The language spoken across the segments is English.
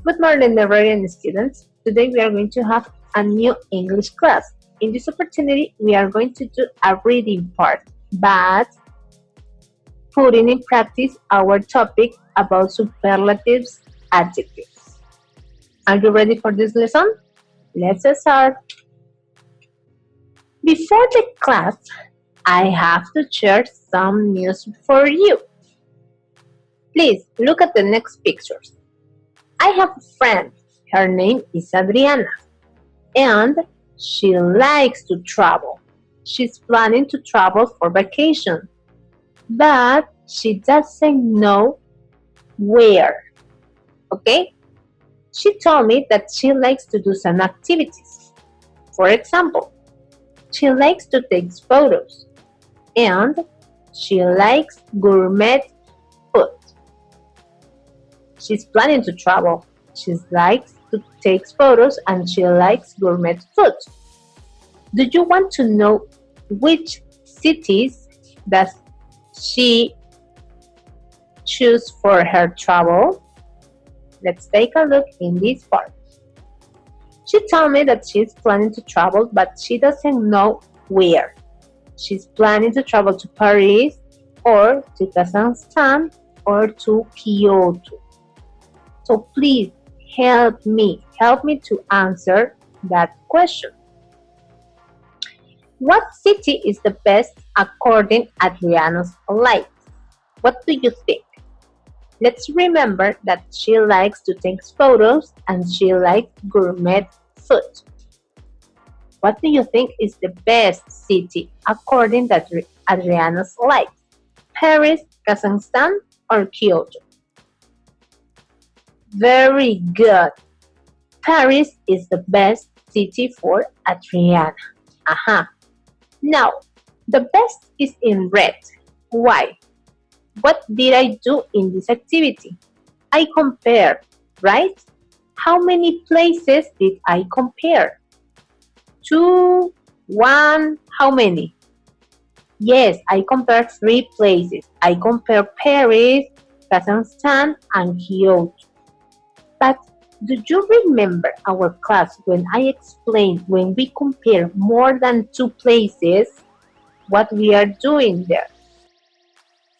Good morning, Nigerian students. Today we are going to have a new English class. In this opportunity, we are going to do a reading part, but putting in practice our topic about superlatives, adjectives. Are you ready for this lesson? Let's start. Before the class, I have to share some news for you. Please look at the next pictures. I have a friend. Her name is Adriana, and she likes to travel. She's planning to travel for vacation, but she doesn't know where. Okay? She told me that she likes to do some activities. For example, she likes to take photos, and she likes gourmet food. She's planning to travel. She likes to take photos and she likes gourmet food. Do you want to know which cities does she choose for her travel? Let's take a look in this part. She told me that she's planning to travel, but she doesn't know where. She's planning to travel to Paris or to Kazakhstan or to Kyoto. So please help me to answer that question. What city is the best according to Adriana's life? What do you think? Let's remember that she likes to take photos and she likes gourmet food. What do you think is the best city according to Adriana's life? Paris, Kazakhstan, or Kyoto? Very good. Paris is the best city for Adriana. Now, the best is in red. Why? What did I do in this activity? I compared, right? How many places did I compare? 2, 1, how many? Yes, I compared 3 places. I compared Paris, Kazakhstan, and Kyoto. But do you remember our class when I explained when we compare more than 2 places, what we are doing there?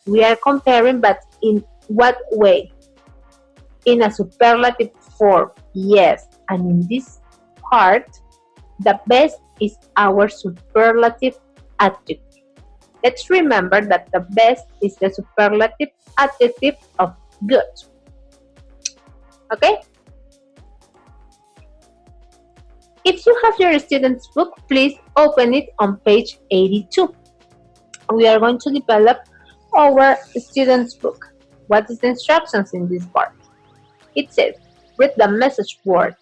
We are comparing, but in what way? In a superlative form, yes. And in this part, the best is our superlative adjective. Let's remember that the best is the superlative adjective of good. Okay? If you have your student's book, please open it on page 82. We are going to develop our student's book. What is the instructions in this part? It says, read the message word.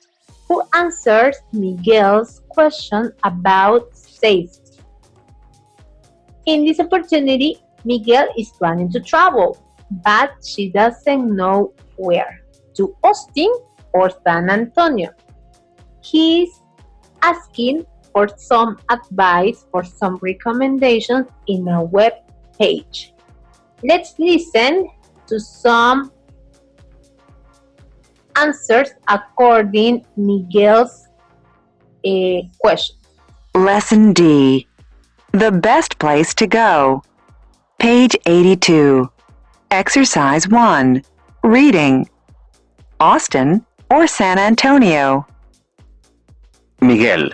Who answers Miguel's question about safety? In this opportunity, Miguel is planning to travel, but she doesn't know where. To Austin or San Antonio. He's asking for some advice, for some recommendations in a web page. Let's listen to some answers according Miguel's question. Lesson D. The best place to go. Page 82. Exercise 1. Reading. Austin or San Antonio? Miguel,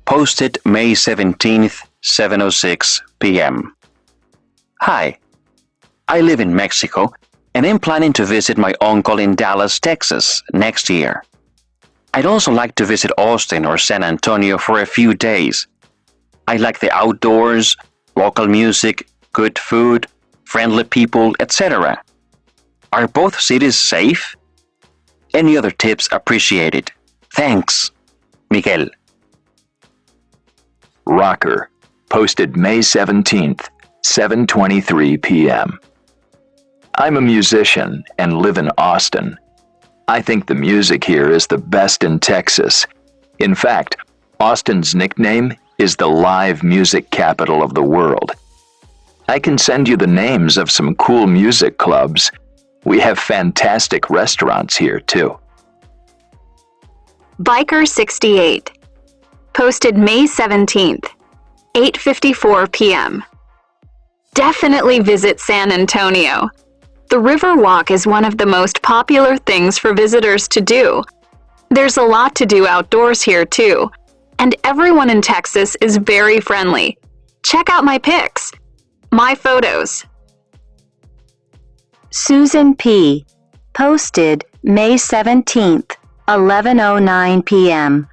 posted May 17th, 7:06 p.m. Hi, I live in Mexico and am planning to visit my uncle in Dallas, Texas next year. I'd also like to visit Austin or San Antonio for a few days. I like the outdoors, local music, good food, friendly people, etc. Are both cities safe? Any other tips appreciated. Thanks, Miguel. Rocker, posted May 17th, 7:23 p.m. I'm a musician and live in Austin. I think the music here is the best in Texas. In fact, Austin's nickname is the live music capital of the world. I can send you the names of some cool music clubs. We have fantastic restaurants here, too. Biker68. Posted May 17th, 8:54 p.m. Definitely visit San Antonio. The Riverwalk is one of the most popular things for visitors to do. There's a lot to do outdoors here too, and everyone in Texas is very friendly. Check out my pics, my photos. Susan P. Posted May 17th, 11:09 p.m.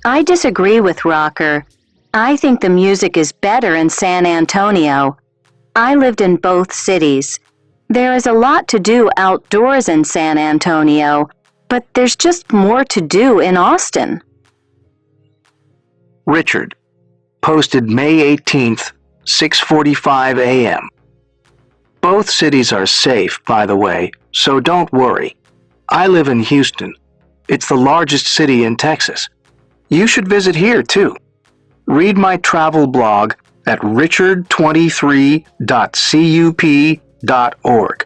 I disagree with Rocker. I think the music is better in San Antonio. I lived in both cities. There is a lot to do outdoors in San Antonio, but there's just more to do in Austin. Richard. Posted May 18th, 6:45 a.m. Both cities are safe, by the way, so don't worry. I live in Houston. It's the largest city in Texas. You should visit here, too. Read my travel blog at richard23.cup.org.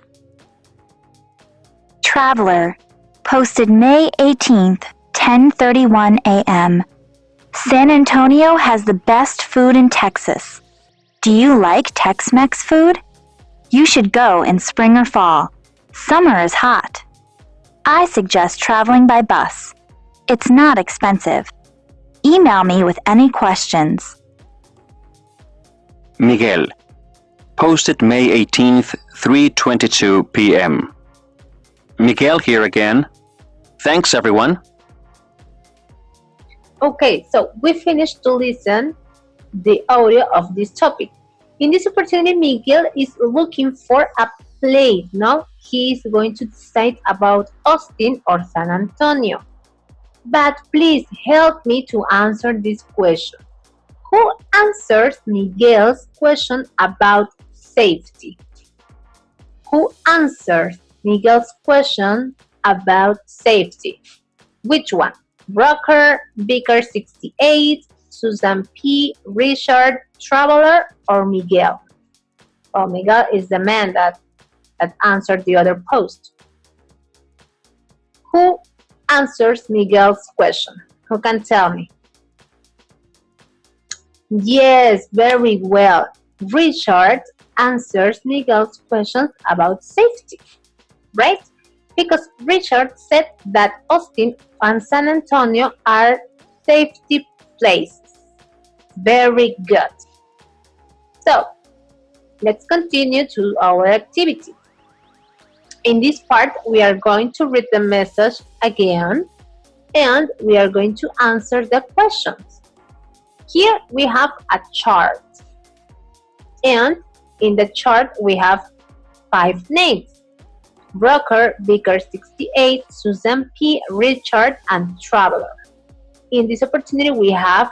Traveler. Posted May 18th, 10:31 a.m. San Antonio has the best food in Texas. Do you like Tex-Mex food? You should go in spring or fall. Summer is hot. I suggest traveling by bus. It's not expensive. Email me with any questions. Miguel. Posted May 18th, 3:22 p.m. Miguel here again. Thanks, everyone. Okay, so we finished to listen the audio of this topic. In this opportunity, Miguel is looking for a place, no? He is going to decide about Austin or San Antonio. But please help me to answer this question. Who answers Miguel's question about safety? Who answers Miguel's question about safety? Which one? Rocker, Baker 68, Susan P, Richard, Traveler, or Miguel? Oh, Miguel is the man that answered the other post. Who answers Miguel's question? Who can tell me? Yes, very well. Richard answers Miguel's questions about safety, right? Because Richard said that Austin and San Antonio are safety places. Very good. So, let's continue to our activity. In this part, we are going to read the message again, and we are going to answer the questions. Here we have a chart, and in the chart we have 5 names: Broker, Baker 68, Susan P, Richard, and Traveler. In this opportunity we have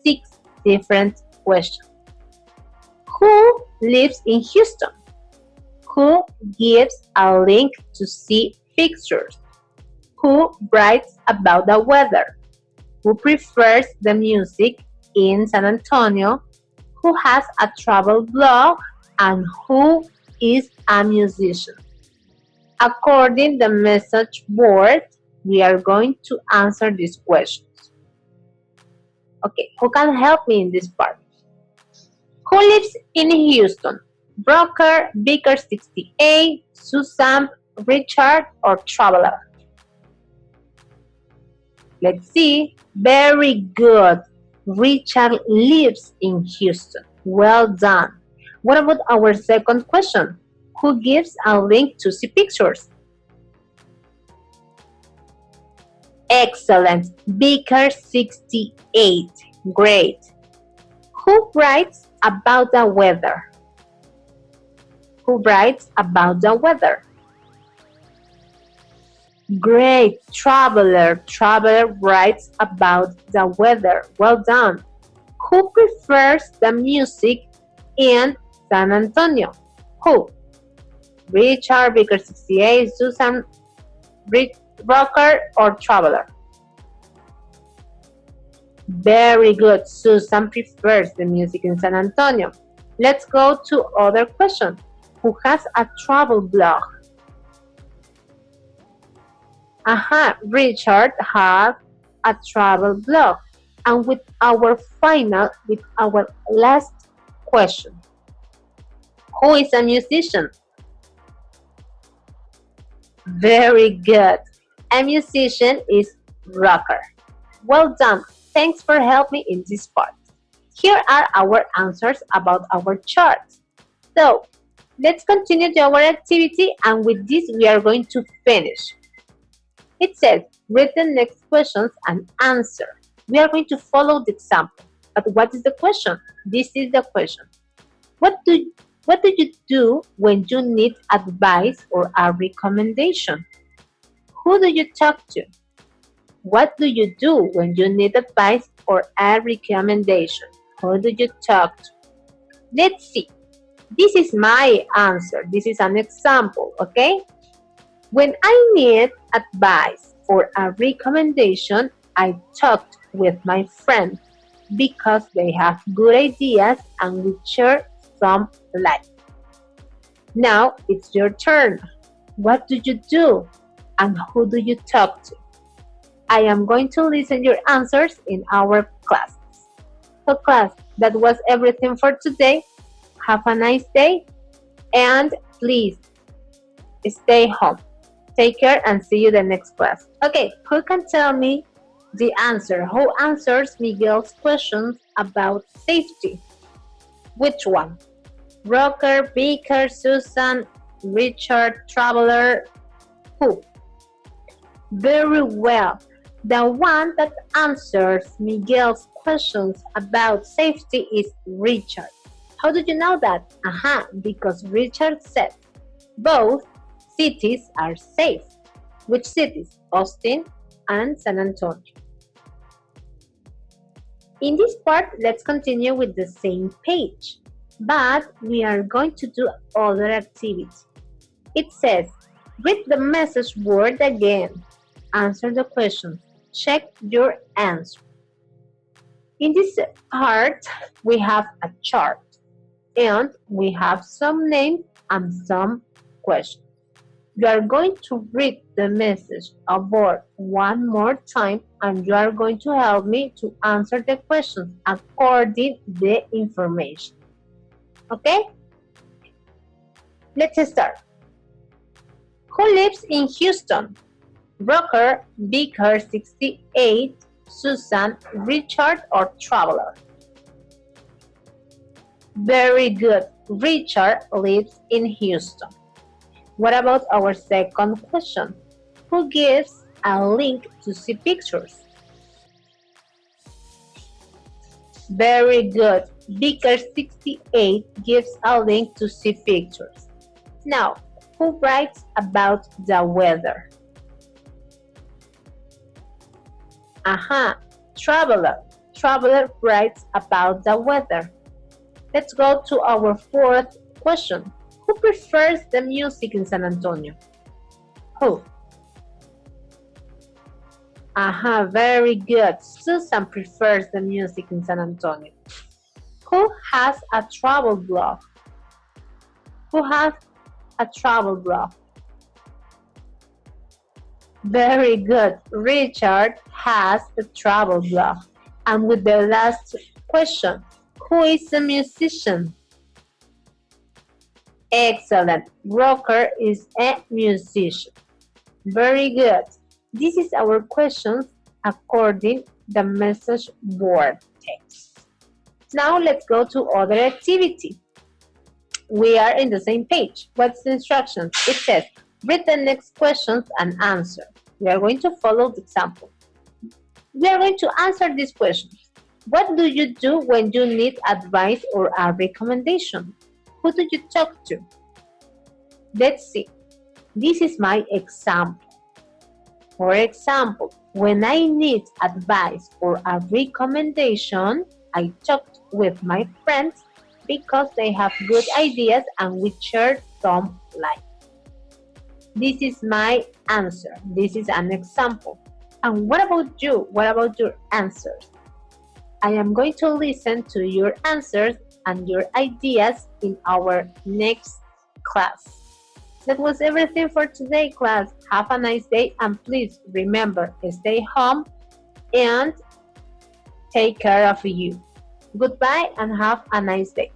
6 different questions. Who lives in Houston? Who gives a link to see pictures? Who writes about the weather? Who prefers the music in San Antonio? Who has a travel blog? And who is a musician? According to the message board, we are going to answer these questions. Okay, who can help me in this part? Who lives in Houston? Broker, Baker 68, Susan, Richard, or Traveler? Let's see. Very good. Richard lives in Houston. Well done. What about our second question? Who gives a link to see pictures? Excellent. Baker 68. Great. Who writes about the weather? Who writes about the weather? Great. Traveler. Traveler writes about the weather. Well done. Who prefers the music in San Antonio? Who? Richard, Baker 68, Susan, Rocker, or Traveler? Very good. Susan prefers the music in San Antonio. Let's go to other question. Who has a travel blog? Richard has a travel blog. And with our last question. Who is a musician? Very good. A musician is rocker. Well done. Thanks for helping me in this part. Here are our answers about our charts. So, let's continue to our activity, and with this we are going to finish. It says, read the next questions and answer. We are going to follow the example. But what is the question? This is the question. What do you do when you need advice or a recommendation? Who do you talk to? What do you do when you need advice or a recommendation? Who do you talk to? Let's see. This is my answer. This is an example, okay? When I need advice or a recommendation, I talked with my friends because they have good ideas and we share some light. Now it's your turn. What do you do? And who do you talk to? I am going to listen your answers in our classes. So class, that was everything for today. Have a nice day and please stay home. Take care and see you the next class. Okay, who can tell me the answer? Who answers Miguel's questions about safety? Which one? Rocker, Baker, Susan, Richard, Traveler, who? Very well. The one that answers Miguel's questions about safety is Richard. How did you know that? Because Richard said both cities are safe. Which cities? Austin and San Antonio. In this part, let's continue with the same page, but we are going to do other activity. It says, read the message word again. Answer the question. Check your answer. In this part, we have a chart and we have some names and some questions. You are going to read the message aboard one more time and you are going to help me to answer the questions according to the information. Okay? Let's start. Who lives in Houston? Rocker, Baker, 68, Susan, Richard, or Traveler? Very good. Richard lives in Houston. What about our second question? Who gives a link to see pictures? Very good. Baker 68 gives a link to see pictures. Now, who writes about the weather? Traveler. Traveler writes about the weather. Let's go to our fourth question. Who prefers the music in San Antonio? Who? Very good. Susan prefers the music in San Antonio. Who has a travel blog? Who has a travel blog? Very good. Richard has a travel blog. And with the last question, who is a musician? Excellent. Rocker is a musician. Very good. This is our questions according the message board text. Now let's go to other activity. We are in the same page. What's the instructions? It says, read the next questions and answer. We are going to follow the example. We are going to answer these questions. What do you do when you need advice or a recommendation? Who do you talk to? Let's see. This is my example. For example, when I need advice or a recommendation, I talked with my friends because they have good ideas and we share some light. This is my answer. This is an example. And what about you? What about your answers? I am going to listen to your answers and your ideas in our next class. That was everything for today, class. Have a nice day and please remember, stay home and take care of you. Goodbye and have a nice day.